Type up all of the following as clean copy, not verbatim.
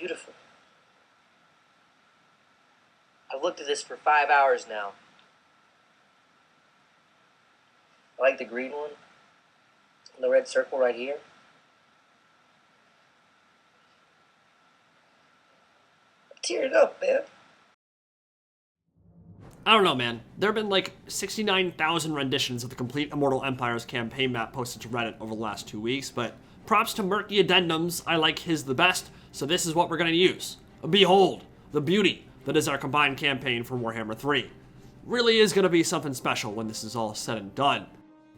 beautiful. I've looked at this for 5 hours now. I like the green one. The red circle right here. I'm tearing up, man. I don't know, man. There have been like 69,000 renditions of the complete Immortal Empires campaign map posted to Reddit over the last 2 weeks, but props to Murky Addendums, I like his the best, so this is what we're going to use. Behold, the beauty that is our combined campaign for Warhammer 3. Really is going to be something special when this is all said and done.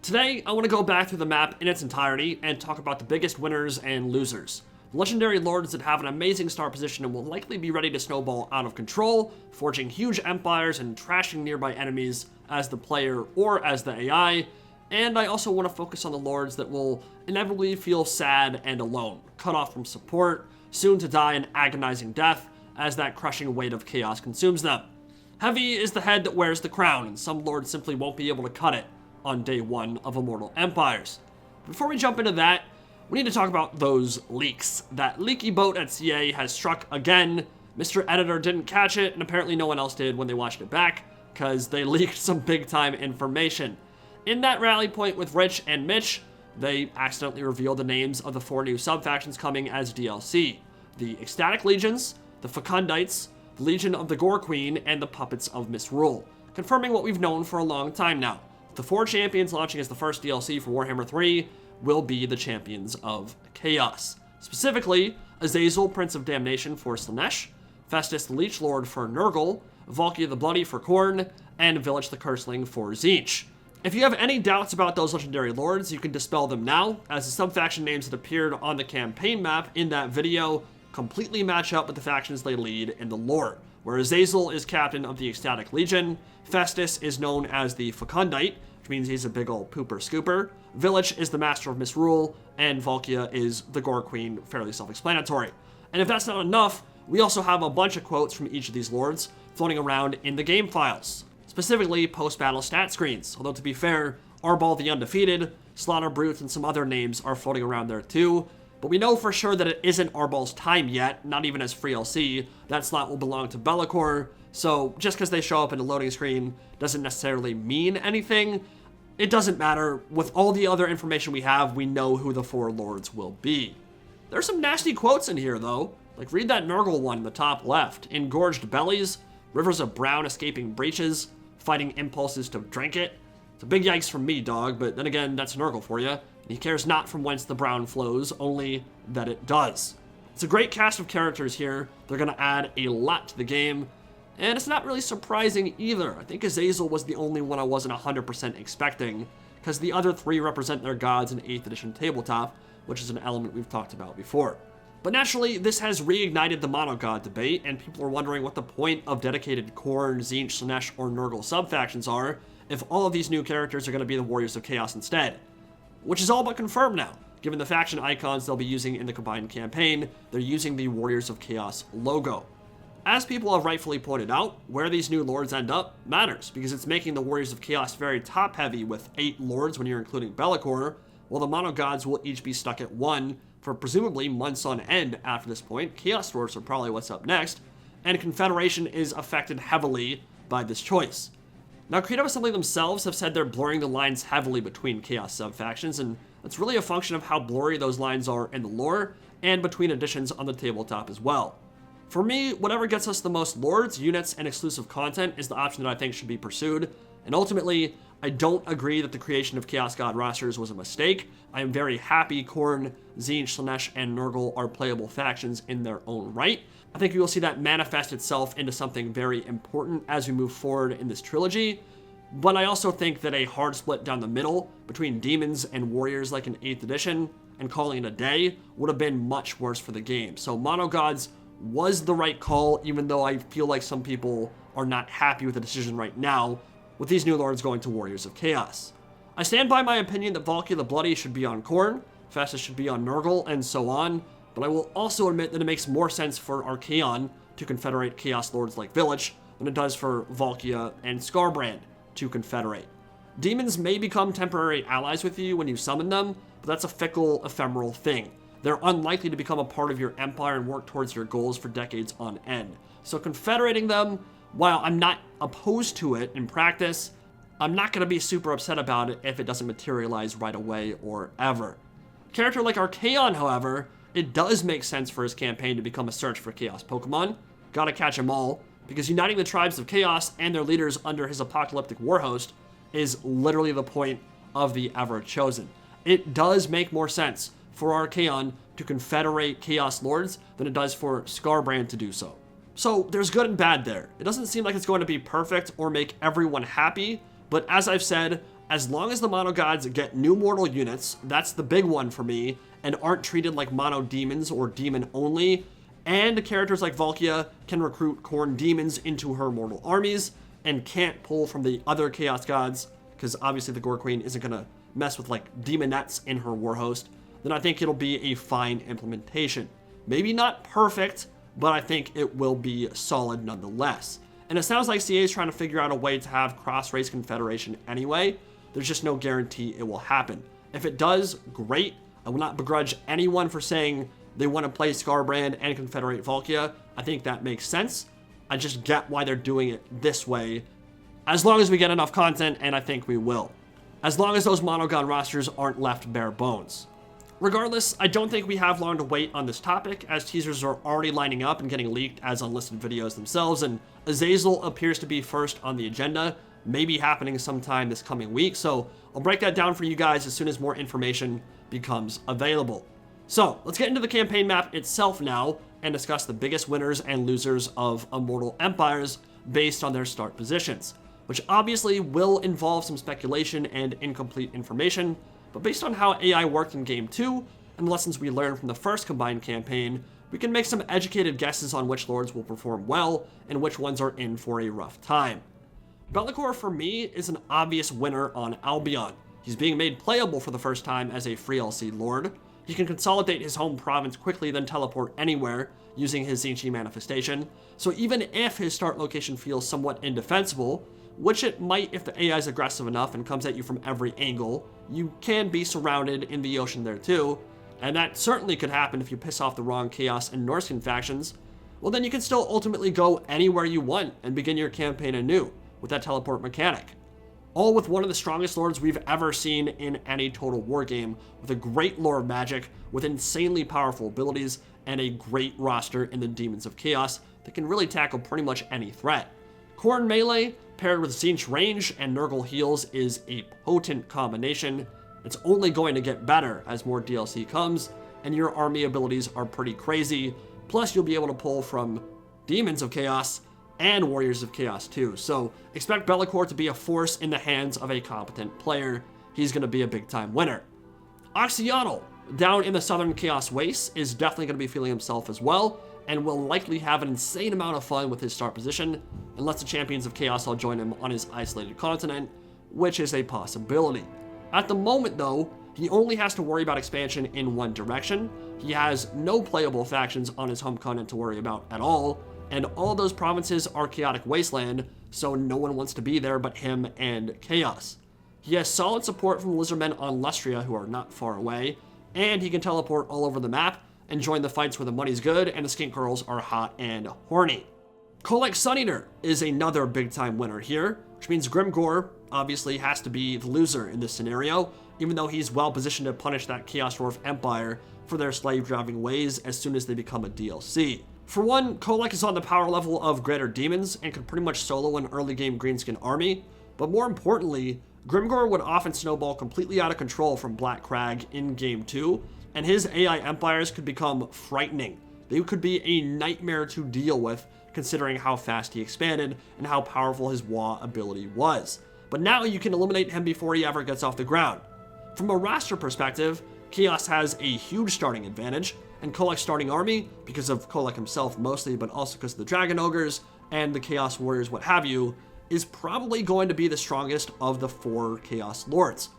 Today, I want to go back through the map in its entirety and talk about the biggest winners and losers. Legendary lords that have an amazing start position and will likely be ready to snowball out of control, forging huge empires and trashing nearby enemies as the player or as the AI. And I also want to focus on the lords that will inevitably feel sad and alone, cut off from support, soon to die an agonizing death as that crushing weight of chaos consumes them. Heavy is the head that wears the crown, and some lords simply won't be able to cut it on day one of Immortal Empires. Before we jump into that, we need to talk about those leaks. That leaky boat at CA has struck again. Mr. Editor didn't catch it, and apparently no one else did when they watched it back, because they leaked some big-time information. In that rally point with Rich and Mitch, they accidentally revealed the names of the 4 new sub-factions coming as DLC. The Ecstatic Legions, the Fecundites, the Legion of the Gore Queen, and the Puppets of Misrule, confirming what we've known for a long time now. The 4 champions launching as the first DLC for Warhammer 3 will be the Champions of Chaos. Specifically, Azazel, Prince of Damnation for Slaanesh, Festus the Leech Lord for Nurgle, Valkia the Bloody for Khorne, and Village the Curseling for Tzeentch. If you have any doubts about those legendary lords, you can dispel them now, as the sub-faction names that appeared on the campaign map in that video completely match up with the factions they lead in the lore, where Azazel is captain of the Ecstatic Legion, Festus is known as the Fecundite, which means he's a big ol' pooper scooper, Village is the Master of Misrule, and Valkia is the Gore Queen, fairly self-explanatory. And if that's not enough, we also have a bunch of quotes from each of these lords floating around in the game files, specifically post-battle stat screens, although to be fair, Arbal the Undefeated, Slaughter Brutes, and some other names are floating around there too, but we know for sure that it isn't Arbal's time yet, not even as free LC. That slot will belong to Be'lakor, so just because they show up in a loading screen doesn't necessarily mean anything. It doesn't matter. With all the other information we have, we know who the 4 lords will be. There's some nasty quotes in here, though. Like, read that Nurgle one in the top left. Engorged bellies, rivers of brown escaping breaches, fighting impulses to drink it. It's a big yikes from me, dog, but then again, that's Nurgle for you. He cares not from whence the brown flows, only that it does. It's a great cast of characters here. They're going to add a lot to the game, and it's not really surprising either. I think Azazel was the only one I wasn't 100% expecting, because the other 3 represent their gods in 8th edition tabletop, which is an element we've talked about before. But naturally, this has reignited the monogod debate, and people are wondering what the point of dedicated Khorne, Tzeentch, Slaanesh, or Nurgle sub-factions are if all of these new characters are going to be the Warriors of Chaos instead. Which is all but confirmed now. Given the faction icons they'll be using in the combined campaign, they're using the Warriors of Chaos logo. As people have rightfully pointed out, where these new lords end up matters, because it's making the Warriors of Chaos very top-heavy with 8 lords when you're including Be'lakor, while the monogods will each be stuck at 1 for presumably months on end after this point. Chaos Dwarfs are probably what's up next, and Confederation is affected heavily by this choice. Now, Creative Assembly themselves have said they're blurring the lines heavily between Chaos sub-factions, and it's really a function of how blurry those lines are in the lore, and between editions on the tabletop as well. For me, whatever gets us the most lords, units, and exclusive content is the option that I think should be pursued, and ultimately, I don't agree that the creation of Chaos God rosters was a mistake. I am very happy Khorne, Tzeentch, Slaanesh, and Nurgle are playable factions in their own right. I think we will see that manifest itself into something very important as we move forward in this trilogy, but I also think that a hard split down the middle between demons and warriors like in 8th edition and calling it a day would have been much worse for the game. So monogods was the right call, even though I feel like some people are not happy with the decision right now, with these new lords going to Warriors of Chaos. I stand by my opinion that Valkia the Bloody should be on Khorne, Festus should be on Nurgle, and so on, but I will also admit that it makes more sense for Archaon to confederate Chaos Lords like Village than it does for Valkia and Skarbrand to confederate. Demons may become temporary allies with you when you summon them, but that's a fickle, ephemeral thing. they're unlikely to become a part of your empire and work towards your goals for decades on end. So confederating them, while I'm not opposed to it in practice, I'm not going to be super upset about it if it doesn't materialize right away or ever. A character like Archaon, however, it does make sense for his campaign to become a search for Chaos Pokemon. Gotta catch them all, because uniting the tribes of Chaos and their leaders under his apocalyptic warhost is literally the point of the Ever Chosen. It does make more sense for Archaon to confederate Chaos Lords than it does for Skarbrand to do so. So there's good and bad there. It doesn't seem like it's going to be perfect or make everyone happy, but as I've said, as long as the Mono Gods get new mortal units, that's the big one for me, and aren't treated like Mono Demons or Demon only, and characters like Valkia can recruit Khorne Demons into her mortal armies, and can't pull from the other Chaos Gods, because obviously the Gore Queen isn't going to mess with like Demonettes in her warhost, then I think it'll be a fine implementation. Maybe not perfect, but I think it will be solid nonetheless. And it sounds like CA is trying to figure out a way to have cross-race confederation anyway. There's just no guarantee it will happen. If it does, great. I will not begrudge anyone for saying they want to play Skarbrand and confederate Valkia. I think that makes sense. I just get why they're doing it this way, as long as we get enough content, and I think we will. As long as those Monogon rosters aren't left bare bones. Regardless, I don't think we have long to wait on this topic, as teasers are already lining up and getting leaked as unlisted videos themselves, and Azazel appears to be first on the agenda, maybe happening sometime this coming week, so I'll break that down for you guys as soon as more information becomes available. So, let's get into the campaign map itself now, and discuss the biggest winners and losers of Immortal Empires based on their start positions, which obviously will involve some speculation and incomplete information, but based on how AI worked in Game 2, and the lessons we learned from the first combined campaign, we can make some educated guesses on which lords will perform well, and which ones are in for a rough time. Be'lakor, for me, is an obvious winner on Albion. He's being made playable for the first time as a free LC lord. He can consolidate his home province quickly, then teleport anywhere using his Zinchi manifestation, so even if his start location feels somewhat indefensible, which it might if the AI is aggressive enough and comes at you from every angle, you can be surrounded in the ocean there too, and that certainly could happen if you piss off the wrong Chaos and Norscan factions. Well, then you can still ultimately go anywhere you want and begin your campaign anew with that teleport mechanic. All with one of the strongest lords we've ever seen in any Total War game, with a great lore of magic, with insanely powerful abilities, and a great roster in the Demons of Chaos that can really tackle pretty much any threat. Khorne melee paired with Tzeentch range and Nurgle heals is a potent combination. It's only going to get better as more DLC comes, and your army abilities are pretty crazy, plus you'll be able to pull from Demons of Chaos and Warriors of Chaos too, so expect Be'lakor to be a force in the hands of a competent player. He's going to be a big time winner. Oxyonal, down in the Southern Chaos Wastes, is definitely going to be feeling himself as well, and will likely have an insane amount of fun with his start position, unless the Champions of Chaos all join him on his isolated continent, which is a possibility. At the moment though, he only has to worry about expansion in one direction. He has no playable factions on his home continent to worry about at all, and all those provinces are chaotic wasteland, so no one wants to be there but him and Chaos. He has solid support from Lizardmen on Lustria, who are not far away, and he can teleport all over the map and join the fights where the money's good and the skink girls are hot and horny. Kolek Suneater is another big time winner here, which means Grimgor obviously has to be the loser in this scenario, even though he's well positioned to punish that Chaos Dwarf Empire for their slave driving ways as soon as they become a DLC. For one, Kolek is on the power level of Greater Demons and could pretty much solo an early game Greenskin army, but more importantly, Grimgor would often snowball completely out of control from Black Crag in Game 2, and his AI empires could become frightening. They could be a nightmare to deal with, considering how fast he expanded and how powerful his Wa ability was. But now you can eliminate him before he ever gets off the ground. From a roster perspective, Chaos has a huge starting advantage, and Kolek's starting army, because of Kolek himself mostly, but also because of the Dragon Ogres and the Chaos Warriors, what have you, is probably going to be the strongest of the 4 Chaos Lords.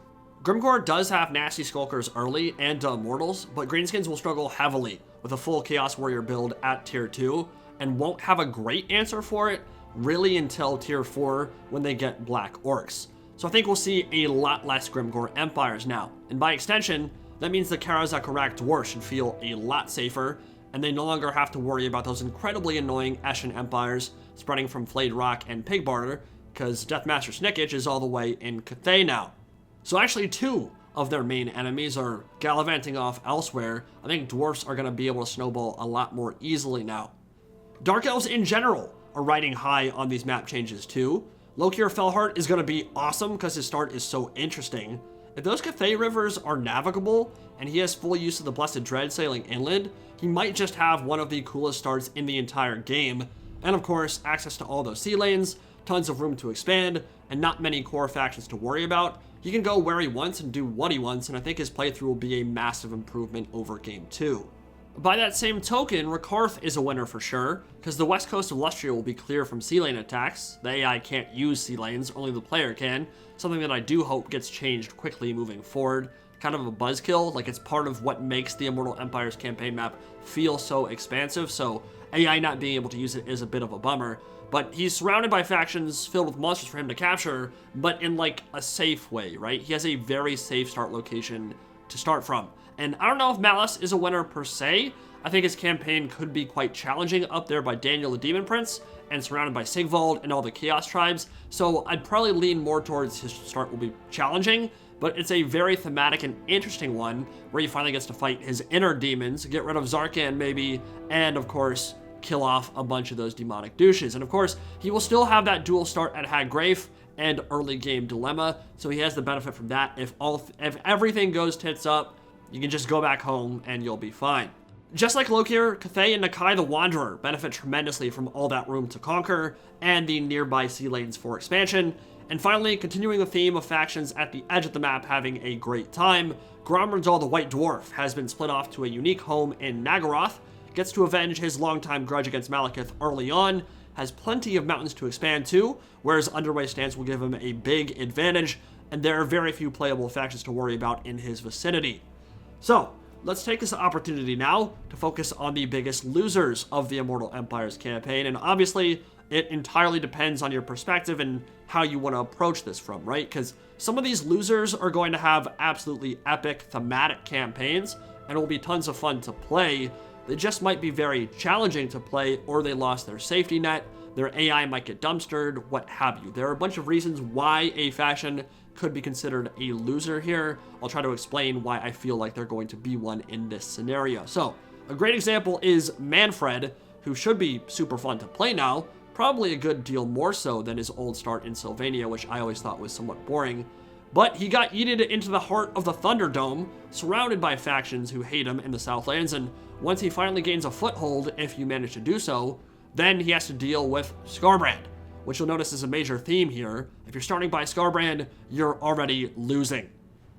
Grimgor does have nasty Skulkers early and Immortals, but Greenskins will struggle heavily with a full Chaos Warrior build at Tier 2, and won't have a great answer for it really until Tier 4 when they get Black Orcs. So I think we'll see a lot less Grimgor Empires now, and by extension, that means the Karazakarak dwarves should feel a lot safer, and they no longer have to worry about those incredibly annoying Eshin empires spreading from Flayed Rock and Pigbarter, because Deathmaster Snickage is all the way in Cathay now. So actually 2 of their main enemies are gallivanting off elsewhere. I think dwarfs are going to be able to snowball a lot more easily now. Dark Elves in general are riding high on these map changes too. Lokir Felheart is going to be awesome because his start is so interesting. If those Cathay rivers are navigable and he has full use of the Blessed Dread sailing inland, he might just have one of the coolest starts in the entire game. And of course, access to all those sea lanes, tons of room to expand, and not many core factions to worry about. He can go where he wants and do what he wants, and I think his playthrough will be a massive improvement over Game 2. By that same token, Rakarth is a winner for sure, because the west coast of Lustria will be clear from sea lane attacks. The AI can't use sea lanes, only the player can, something that I do hope gets changed quickly moving forward. Kind of a buzzkill, like it's part of what makes the Immortal Empires campaign map feel so expansive, so AI not being able to use it is a bit of a bummer. But he's surrounded by factions filled with monsters for him to capture, but in like a safe way, right? He has a very safe start location to start from. And I don't know if Malice is a winner per se. I think his campaign could be quite challenging up there by Daniel the Demon Prince and surrounded by Sigvald and all the Chaos tribes. So I'd probably lean more towards his start will be challenging, but it's a very thematic and interesting one where he finally gets to fight his inner demons, get rid of Zarkan maybe, and of course, kill off a bunch of those demonic douches. And of course, he will still have that dual start at Haggrafe and early game dilemma, so he has the benefit from that. If everything goes tits up, you can just go back home and you'll be fine. Just like Lokir, Cathay and Nakai the Wanderer benefit tremendously from all that room to conquer and the nearby sea lanes for expansion. And finally, continuing the theme of factions at the edge of the map having a great time, Gromrindal the White Dwarf has been split off to a unique home in Nagaroth, gets to avenge his longtime grudge against Malekith early on, has plenty of mountains to expand to, whereas Underway stance will give him a big advantage, and there are very few playable factions to worry about in his vicinity. So, let's take this opportunity now to focus on the biggest losers of the Immortal Empires campaign, and obviously, it entirely depends on your perspective and how you want to approach this from, right? Because some of these losers are going to have absolutely epic thematic campaigns, and it will be tons of fun to play. They just might be very challenging to play, or they lost their safety net, their AI might get dumpstered, what have you. There are a bunch of reasons why a faction could be considered a loser here. I'll try to explain why I feel like they're going to be one in this scenario. So, a great example is Manfred, who should be super fun to play now, probably a good deal more so than his old start in Sylvania, which I always thought was somewhat boring. But he got yeeted into the heart of the Thunderdome, surrounded by factions who hate him in the Southlands, and once he finally gains a foothold, if you manage to do so, then he has to deal with Skarbrand, which you'll notice is a major theme here. If you're starting by Skarbrand, you're already losing.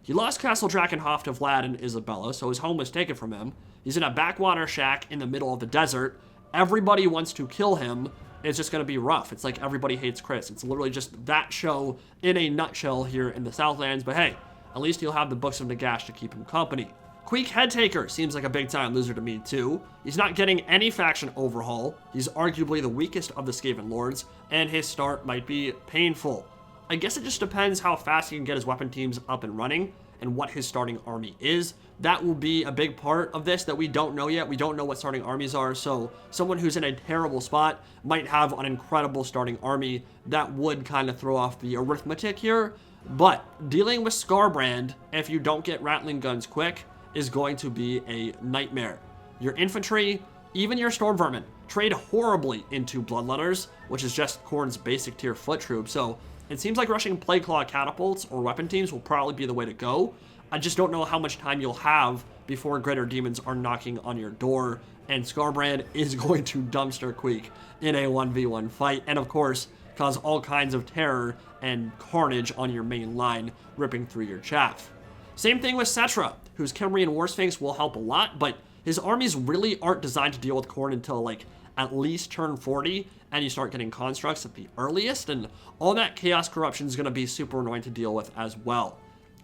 He lost Castle Drakenhof to Vlad and Isabella, so his home was taken from him. He's in a backwater shack in the middle of the desert. Everybody wants to kill him. It's just going to be rough. It's like everybody hates Chris. It's literally just that show in a nutshell here in the Southlands, but hey, at least he'll have the Books of Nagash to keep him company. Queek Headtaker seems like a big-time loser to me, too. He's not getting any faction overhaul, he's arguably the weakest of the Skaven Lords, and his start might be painful. I guess it just depends how fast he can get his weapon teams up and running, and what his starting army is. That will be a big part of this that we don't know yet. We don't know what starting armies are, so someone who's in a terrible spot might have an incredible starting army. That would kind of throw off the arithmetic here, but dealing with Skarbrand, if you don't get Rattling Guns quick, is going to be a nightmare. Your infantry, even your Storm Vermin, trade horribly into Bloodletters, which is just Khorne's basic tier foot troop, so it seems like rushing Plagueclaw catapults or weapon teams will probably be the way to go. I just don't know how much time you'll have before Greater Demons are knocking on your door, and Skarbrand is going to dumpster Queek in a 1v1 fight, and of course, cause all kinds of terror and carnage on your main line, ripping through your chaff. Same thing with Cetra, whose Khemrian War Sphinx will help a lot, but his armies really aren't designed to deal with Khorne until like at least turn 40, and you start getting constructs at the earliest, and all that Chaos Corruption is going to be super annoying to deal with as well.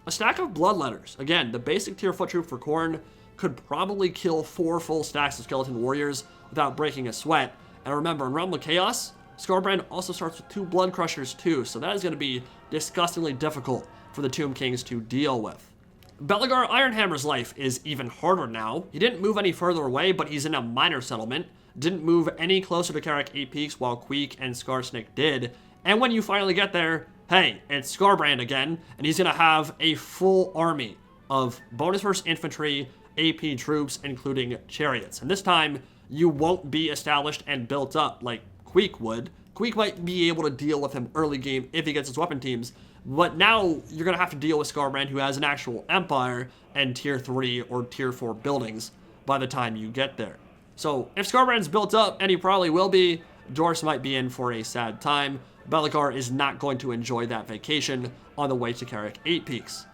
A stack of Bloodletters, again, the basic tier foot troop for Khorne, could probably kill 4 full stacks of Skeleton Warriors without breaking a sweat, and remember, in Realm of Chaos, Skarbrand also starts with 2 Blood Crushers too, so that is going to be disgustingly difficult for the Tomb Kings to deal with. Belagar Ironhammer's life is even harder now. He didn't move any further away, but he's in a minor settlement. Didn't move any closer to Carrick 8 Peaks, while Queek and Skarsnik did. And when you finally get there, hey, it's Scarbrand again, and he's gonna have a full army of bonus versus infantry, AP troops, including chariots. And this time, you won't be established and built up like Queek would. Queek might be able to deal with him early game if he gets his weapon teams, but now you're going to have to deal with Scarbrand, who has an actual empire and tier 3 or tier 4 buildings by the time you get there. So if Scarbrand's built up, and he probably will be, Dorse might be in for a sad time. Belagar is not going to enjoy that vacation on the way to Carrick 8 Peaks.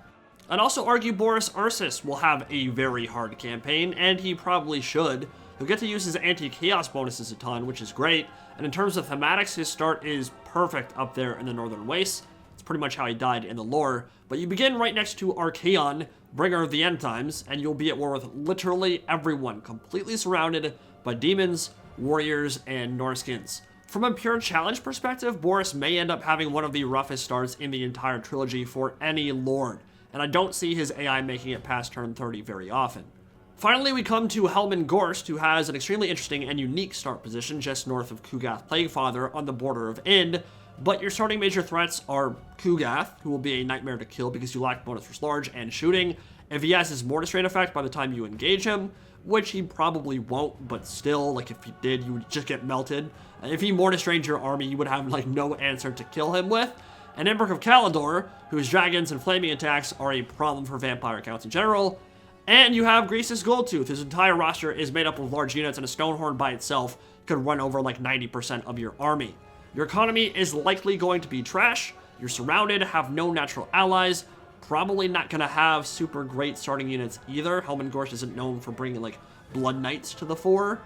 I'd also argue Boris Ursus will have a very hard campaign, and he probably should. He'll get to use his anti-chaos bonuses a ton, which is great, and in terms of thematics, his start is perfect up there in the Northern Wastes. It's pretty much how he died in the lore, but you begin right next to Archaon, Bringer of the End Times, and you'll be at war with literally everyone, completely surrounded by demons, warriors, and Norskins. From a pure challenge perspective, Boris may end up having one of the roughest starts in the entire trilogy for any lord, and I don't see his AI making it past turn 30 very often. Finally, we come to Helman Gorst, who has an extremely interesting and unique start position just north of Kugath Plaguefather on the border of Ind, but your starting major threats are Kugath, who will be a nightmare to kill because you lack bonus for large and shooting. If he has his Mortis Rain effect by the time you engage him, which he probably won't, but still, like if he did, you would just get melted. If he Mortis Rained your army, you would have like no answer to kill him with. And Emperor of Kalendor, whose dragons and flaming attacks are a problem for vampire counts in general. And you have Grease's Goldtooth. His entire roster is made up of large units, and a Stonehorn by itself could run over like 90% of your army. Your economy is likely going to be trash. You're surrounded, have no natural allies, probably not going to have super great starting units either. Helman Gorst isn't known for bringing like Blood Knights to the fore,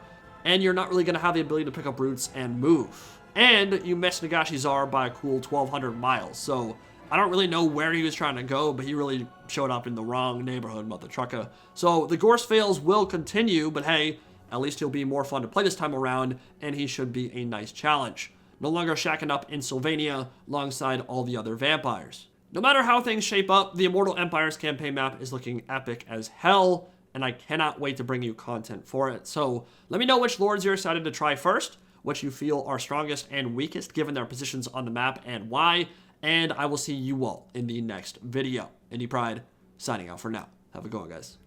and you're not really going to have the ability to pick up roots and move. And you missed Nagashi Czar by a cool 1,200 miles, so I don't really know where he was trying to go, but he really showed up in the wrong neighborhood, Mother Trucka. So the Gorst fails will continue, but hey, at least he'll be more fun to play this time around, and he should be a nice challenge. No longer shacking up in Sylvania alongside all the other vampires. No matter how things shape up, the Immortal Empires campaign map is looking epic as hell, and I cannot wait to bring you content for it. So let me know which lords you're excited to try first, which you feel are strongest and weakest given their positions on the map and why, and I will see you all in the next video. Indie Pride, signing out for now. Have a good one, guys.